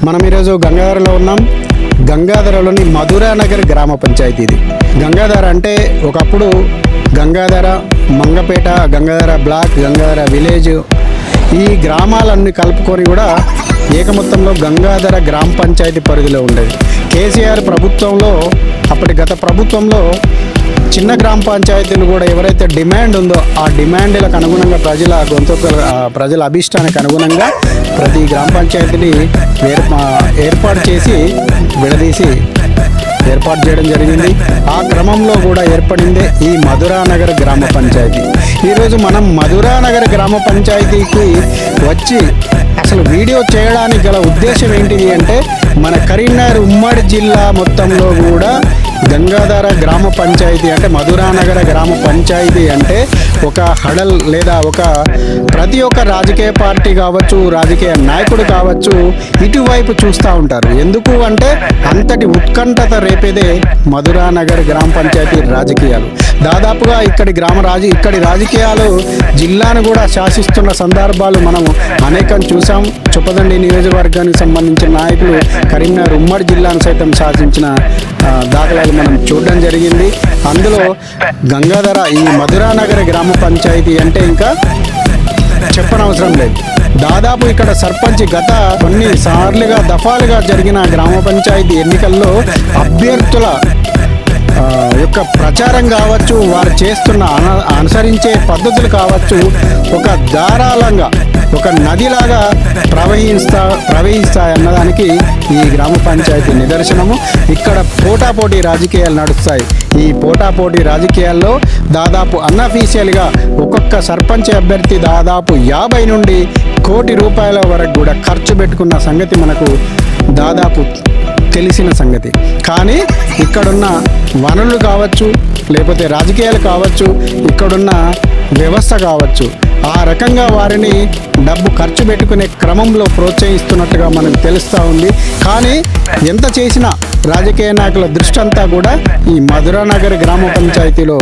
మనం ఈరోజు గంగాధరలో ఉన్నాం. గంగాధరలోని మధురానగర్ గ్రామ పంచాయతీ ఇది. గంగాధర అంటే ఒకప్పుడు గంగాధర, మంగపేట, గంగాధర బ్లాక్, గంగాధర విలేజ్, ఈ గ్రామాలన్నీ కలుపుకొని కూడా ఏకమొత్తంలో గంగాధర గ్రామ పంచాయతీ పరిధిలో ఉండేది. కేసీఆర్ ప్రభుత్వంలో, అప్పటి గత ప్రభుత్వంలో చిన్న గ్రామ పంచాయతీలు కూడా ఎవరైతే డిమాండ్ ఉందో ఆ డిమాండ్లకు అనుగుణంగా ప్రజల అభిష్టానికి అనుగుణంగా ప్రతి గ్రామ పంచాయతీని ఏర్పాటు చేసి విడదీసి ఏర్పాటు చేయడం జరిగింది. ఆ క్రమంలో కూడా ఏర్పడిందే ఈ మధురానగర్ గ్రామ పంచాయతీ. ఈరోజు మనం మధురానగర్ గ్రామ పంచాయతీకి వచ్చి అసలు వీడియో చేయడానికి గల ఉద్దేశం ఏంటిది అంటే, మన కరీంనగర్ ఉమ్మడి జిల్లా మొత్తంలో కూడా గంగాధర గ్రామ పంచాయతీ అంటే మధురానగర గ్రామ పంచాయతీ అంటే ఒక హడల్ లేదా ప్రతి ఒక్క రాజకీయ పార్టీ కావచ్చు, రాజకీయ నాయకుడు కావచ్చు ఇటువైపు చూస్తూ ఉంటారు. ఎందుకు అంటే అంతటి ఉత్కంఠత రేపేదే మధురానగర్ గ్రామ పంచాయతీ రాజకీయాలు. దాదాపుగా ఇక్కడి రాజకీయాలు జిల్లాను కూడా శాసిస్తున్న సందర్భాలు మనం అనేకం చూసాం. చొప్పదండి నియోజకవర్గానికి సంబంధించిన నాయకులు కరీంనగర్ ఉమ్మడి జిల్లాను సైతం శాసించిన దాఖలాలు మనం చూడడం జరిగింది. అందులో గంగాధర ఈ మధురానగర్ గ్రామ పంచాయతీ అంటే ఇంకా చెప్పనవసరం లేదు. దాదాపు ఇక్కడ సర్పంచ్ గత కొన్ని దఫాలుగా జరిగిన గ్రామ పంచాయతీ ఎన్నికల్లో అభ్యర్థుల యొక్క ప్రచారం కావచ్చు, వారు చేస్తున్న అనుసరించే పద్ధతులు కావచ్చు, ఒక ధారాళంగా ఒక నదిలాగా ప్రవహిస్తాయన్నదానికి ఈ గ్రామ పంచాయతీ నిదర్శనము. ఇక్కడ పోటాపోటీ రాజకీయాలు నడుస్తాయి. ఈ పోటాపోటీ రాజకీయాల్లో దాదాపు అన్అఫీషియల్గా ఒక్కొక్క సర్పంచ్ అభ్యర్థి దాదాపు 50 నుండి కోటి రూపాయల వరకు కూడా ఖర్చు పెట్టుకున్న సంగతి మనకు దాదాపు తెలిసిన సంగతి. కానీ ఇక్కడున్న వనరులు కావచ్చు, లేకపోతే రాజకీయాలు కావచ్చు, ఇక్కడున్న వ్యవస్థ కావచ్చు, ఆ రకంగా వారిని డబ్బు ఖర్చు పెట్టుకునే క్రమంలో ప్రోత్సహిస్తున్నట్టుగా మనకు తెలుస్తూ ఉంది. కానీ ఎంత చేసినా రాజకీయ నాయకుల దృష్టి అంతా కూడా ఈ మధురానగర్ గ్రామ పంచాయతీలో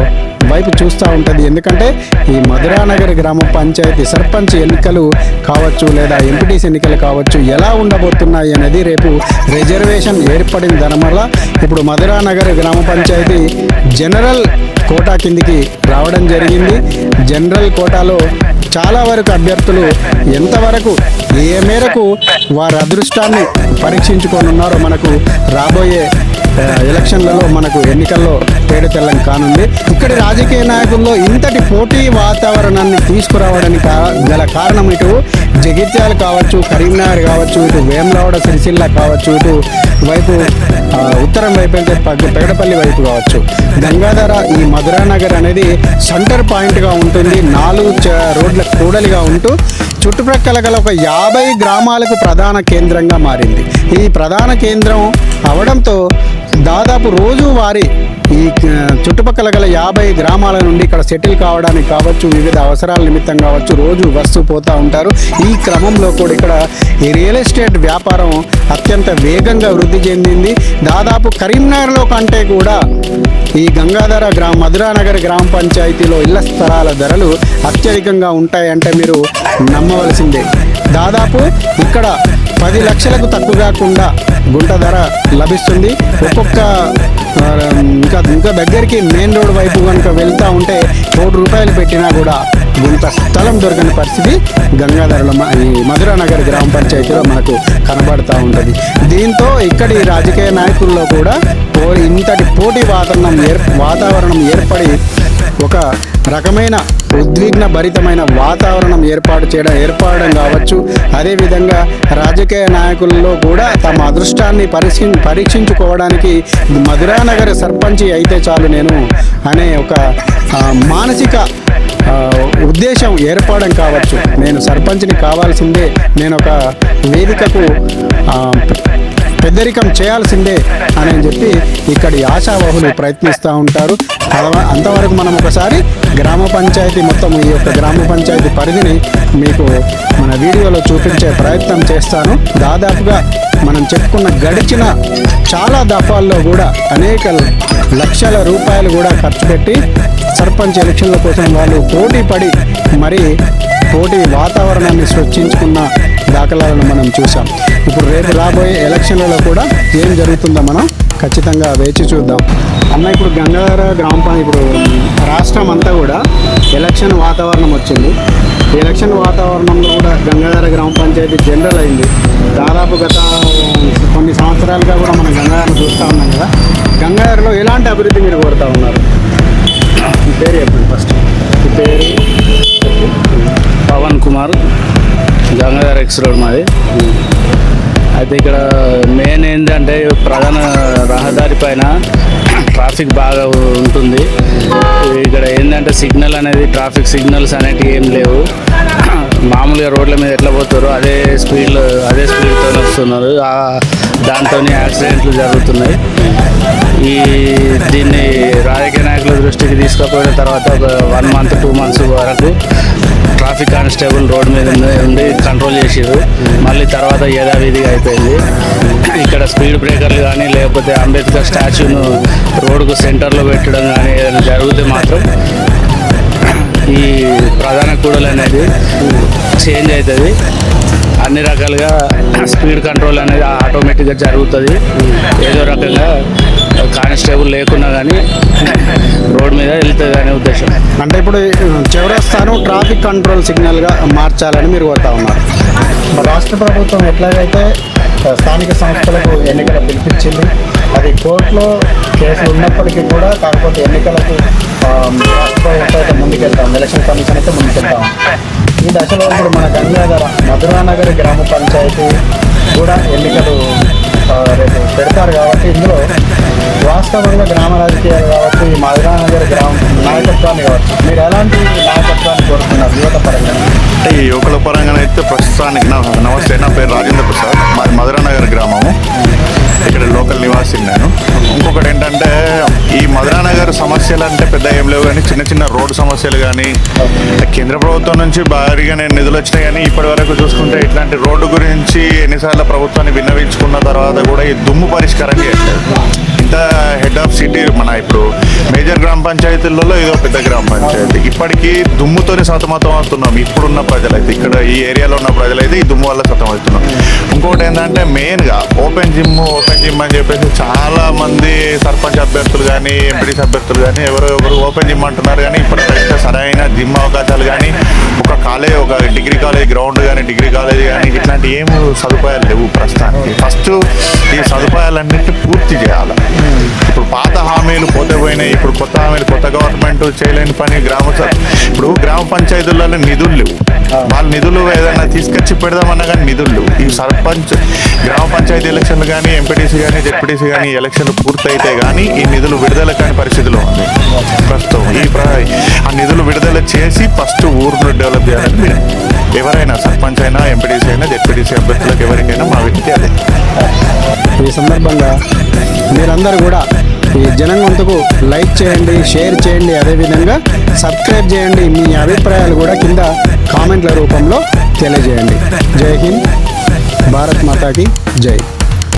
వైపు చూస్తూ ఉంటుంది. ఎందుకంటే ఈ మధురానగర్ గ్రామ పంచాయతీ సర్పంచ్ ఎన్నికలు కావచ్చు, లేదా ఎంపీటీసీ ఎన్నికలు కావచ్చు, ఎలా ఉండబోతున్నాయి అనేది రేపు రిజర్వేషన్ ఏర్పడిన దానివల్ల ఇప్పుడు మధురానగర్ గ్రామ పంచాయతీ జనరల్ కోటా కిందికి రావడం జరిగింది. జనరల్ కోటాలో చాలా వరకు అభ్యర్థులు ఎంతవరకు ఏ మేరకు వారి అదృష్టాన్ని పరీక్షించుకొని ఉన్నారో మనకు రాబోయే ఎలక్షన్లలో మనకు ఎన్నికల్లో తేడతెల్లం కానుంది. ఇక్కడి రాజకీయ నాయకుల్లో ఇంతటి పోటీ వాతావరణాన్ని తీసుకురావడానికి గల కారణం ఇటు జగిత్యాల కావచ్చు, కరీంనగర్ కావచ్చు, ఇటు వేములవాడ సిరిసిల్ల కావచ్చు, ఇటు వైపు ఉత్తరం వైపు అయితే పెగడపల్లి వైపు కావచ్చు, గంగాధర ఈ మధురానగర్ అనేది సెంటర్ పాయింట్గా ఉంటుంది. 4 రోడ్ల కూడలిగా ఉంటూ చుట్టుప్రక్కల గల ఒక 50 గ్రామాలకు ప్రధాన కేంద్రంగా మారింది. ఈ ప్రధాన కేంద్రం అవడంతో దాదాపు రోజువారీ ఈ చుట్టుపక్కల గల 50 గ్రామాల నుండి ఇక్కడ సెటిల్ కావడానికి కావచ్చు, వివిధ అవసరాల నిమిత్తం కావచ్చు, రోజు వస్తూ పోతూ ఉంటారు. ఈ క్రమంలో కూడా ఇక్కడ ఈ రియల్ ఎస్టేట్ వ్యాపారం అత్యంత వేగంగా వృద్ధి చెందింది. దాదాపు కరీంనగర్లో కంటే కూడా ఈ గంగాధర మధురానగర్ గ్రామ పంచాయతీలో ఇళ్ల స్థలాల ధరలు అత్యధికంగా ఉంటాయంటే మీరు నమ్మవలసిందే. దాదాపు ఇక్కడ 10 లక్షలకు తక్కువ కాకుండా గుంట ధర లభిస్తుంది. ఇంకా దగ్గరికి మెయిన్ రోడ్ వైపు కనుక వెళ్తూ ఉంటే ₹1,00,00,000 పెట్టినా కూడా గుంట స్థలం దొరకని పరిస్థితి గంగాధరలో ఈ మధురానగర్ గ్రామ పంచాయతీలో మనకు కనబడుతూ ఉంటుంది. దీంతో ఇక్కడి రాజకీయ నాయకుల్లో కూడా ఇంతటి పోటీ వాతావరణం ఏర్పడి ఒక రకమైన ఉద్విగ్న భరితమైన వాతావరణం ఏర్పడడం కావచ్చు. అదేవిధంగా రాజకీయ నాయకుల్లో కూడా తమ అదృష్టాన్ని పరీక్షించుకోవడానికి మధురానగర్ సర్పంచి అయితే చాలు నేను అనే ఒక మానసిక ఉద్దేశం ఏర్పడడం కావచ్చు. నేను సర్పంచ్ని కావాల్సిందే, నేను ఒక వేదికకు పెద్దరికం చేయాల్సిందే అని చెప్పి ఇక్కడి ఆశావాహులు ప్రయత్నిస్తూ ఉంటారు. అంతవరకు మనం ఒకసారి గ్రామ పంచాయతీ మొత్తం ఈ యొక్క గ్రామ పంచాయతీ పరిధిని మీకు మన వీడియోలో చూపించే ప్రయత్నం చేస్తాను. దాదాపుగా మనం చెప్పుకున్న గడిచిన చాలా దఫాల్లో కూడా అనేక లక్షల రూపాయలు కూడా ఖర్చు పెట్టి సర్పంచ్ ఎలక్షన్ల కోసం వాళ్ళు పోటీ పడి మరి పోటీ వాతావరణాన్ని సృష్టించుకున్న దాఖలాలను మనం చూసాం. ఇప్పుడు రేపు రాబోయే ఎలక్షన్లలో కూడా ఏం జరుగుతుందో మనం ఖచ్చితంగా వేచి చూద్దాం. అన్న, ఇప్పుడు గంగాధర గ్రామ పంచాయతీ, ఇప్పుడు రాష్ట్రం అంతా కూడా ఎలక్షన్ వాతావరణం వచ్చింది. ఈ ఎలక్షన్ వాతావరణంలో కూడా గంగాధర గ్రామ పంచాయతీ జనరల్ అయింది. దాదాపు గత కొన్ని సంవత్సరాలుగా కూడా మనం గంగాధరను చూస్తూ ఉన్నాం కదా. గంగాధరలో ఎలాంటి అభివృద్ధి మీరు కోరుతూ ఉన్నారు? మీ పేరు చెప్పండి ఫస్ట్. మీ పేరు? పవన్ కుమార్, గంగాధర ఎక్స్ రోడ్ మాది. అయితే ఇక్కడ మెయిన్ ఏంటంటే ప్రధాన రహదారి పైన ట్రాఫిక్ బాగా ఉంటుంది. ఇక్కడ ఏంటంటే సిగ్నల్ అనేది, ట్రాఫిక్ సిగ్నల్స్ అనేటివి ఏం లేవు. మామూలుగా రోడ్ల మీద ఎట్లా పోతారో అదే స్పీడ్తో వస్తున్నారు. దాంతో యాక్సిడెంట్లు జరుగుతున్నాయి. దీన్ని రాజకీయ నాయకుల దృష్టికి తీసుకుపోయిన తర్వాత ఒక 1 month 2 months వరకు ట్రాఫిక్ కానిస్టేబుల్ రోడ్ మీద ఉండి కంట్రోల్ చేసారు. మళ్ళీ తర్వాత యథావిధిగా అయిపోయింది. ఇక్కడ స్పీడ్ బ్రేకర్లు కానీ లేకపోతే అంబేద్కర్ స్టాచ్యూను రోడ్డుకు సెంటర్లో పెట్టడం కానీ ఏదైనా జరిగితే మాత్రం ఈ ప్రధాన కూడలు అనేది చేంజ్ అవుతుంది. అన్ని రకాలుగా స్పీడ్ కంట్రోల్ అనేది ఆటోమేటిక్గా జరుగుతుంది. ఏదో రకంగా కానిస్టేబుల్ లేకున్నా కానీ రోడ్ మీద వెళ్తుంది అనే ఉద్దేశం. అంటే ఇప్పుడు చౌరస్తాను ట్రాఫిక్ కంట్రోల్ సిగ్నల్గా మార్చాలని మీరు కోరుతా ఉన్నారు. రాష్ట్ర ప్రభుత్వం ఎట్లాగైతే స్థానిక సంస్థలకు ఎన్నికలు పిలిపించింది, అది కోర్టులో కేసులు ఉన్నప్పటికీ కూడా, కాకపోతే ఎన్నికలకు రాష్ట్ర ప్రభుత్వం అయితే ముందుకెళ్తాం, ఎలక్షన్ కమిషన్ అయితే ముందుకెళ్తాం. ఈ దశలో ఇప్పుడు మన గంగాధర మధురానగర్ గ్రామ పంచాయతీ కూడా ఎన్నికలు రేపు పెడతారు కాబట్టి ఇందులో వాస్తవంగా గ్రామ రాజకీయాలు కావచ్చు, ఈ మధురానగర్ గ్రామ నాయకత్వాన్ని కావచ్చు, మీరు ఎలాంటి నాయకత్వాన్ని కోరుతున్నారు యువత పరంగా? అంటే ఈ యువకుల పరంగా అయితే ప్రస్తుతానికి నమస్తే, నా పేరు రాజేంద్ర ప్రసాద్, మాది మధురానగర్ గ్రామము. ఇక్కడ లోకల్ నివాసిని నేను. ఇంకొకటి ఏంటంటే ఈ మధురానగర్ సమస్యలు అంటే పెద్ద ఏం లేవు కానీ చిన్న చిన్న రోడ్డు సమస్యలు కానీ కేంద్ర ప్రభుత్వం నుంచి భారీగానే నిధులు వచ్చినాయి. కానీ ఇప్పటి వరకు చూసుకుంటే ఇట్లాంటి రోడ్డు గురించి ఎన్నిసార్లు ప్రభుత్వాన్ని విన్నవించుకున్న తర్వాత కూడా ఈ దుమ్ము పరిష్కారం చేయట్లేదు. ఇంత హెడ్ ఆఫ్ సిటీ మన ఇప్పుడు మేజర్ గ్రామ పంచాయతీలలో ఇదో పెద్ద గ్రామ పంచాయతీ, ఇప్పటికీ దుమ్ముతోనే సతమతం అవుతున్నాం. ఇప్పుడున్న ప్రజలైతే, ఇక్కడ ఈ ఏరియాలో ఉన్న ప్రజలైతే ఈ దుమ్ము వల్ల సతమవుతున్నాం. ఇంకోటి ఏంటంటే మెయిన్గా ఓపెన్ జిమ్ అని చెప్పేసి చాలా మంది సర్పంచ్ అభ్యర్థులు కానీ ఎంపీడీసీ అభ్యర్థులు కానీ ఎవరు ఓపెన్ జిమ్ అంటున్నారు. కానీ ఇప్పటికైతే సరైన జిమ్ అవకాశాలు కానీ ఒక డిగ్రీ కాలేజ్ గ్రౌండ్ కానీ డిగ్రీ కాలేజ్ కానీ ఇట్లాంటి ఏమి సదుపాయాలు లేవు ప్రస్తుతానికి. ఫస్ట్ ఈ సదుపాయాలన్నింటినీ పూర్తి చేయాలి. ఇప్పుడు పాత హామీలు పోతే పోయినాయి, ఇప్పుడు కొత్త హామీలు, కొత్త గవర్నమెంట్ చేయలేని పని ఇప్పుడు గ్రామ పంచాయతీలలో నిధులు లేవు. వాళ్ళ నిధులు ఏదైనా తీసుకొచ్చి పెడదామన్నా కానీ నిధులు లేవు. ఈ గ్రామ పంచాయతీ ఎలక్షన్లు కానీ ఎంపీటీసీ కానీ జెడ్పీటీసీ కానీ ఎలక్షన్లు పూర్తయితే కానీ ఈ నిధులు విడుదల కాని పరిస్థితిలో ఉంది ప్రస్తుతం. ఆ నిధులు విడుదల చేసి ఫస్ట్ ఊరును డెవలప్ చేయాలని ఎవరైనా సర్పంచ్ అయినా ఎంపీటీసీ అయినా జెడ్పీటీసీ అభ్యర్థులకు ఎవరికైనా మా వ్యక్తి అదే. ఈ సందర్భంగా మీరందరూ కూడా ఈ జనంగొంతుకు లైక్ చేయండి, షేర్ చేయండి, అదేవిధంగా సబ్స్క్రైబ్ చేయండి. మీ అభిప్రాయాలు కూడా కింద కామెంట్ల రూపంలో తెలియజేయండి. జై హింద్, భారత్ మాతాకి జై.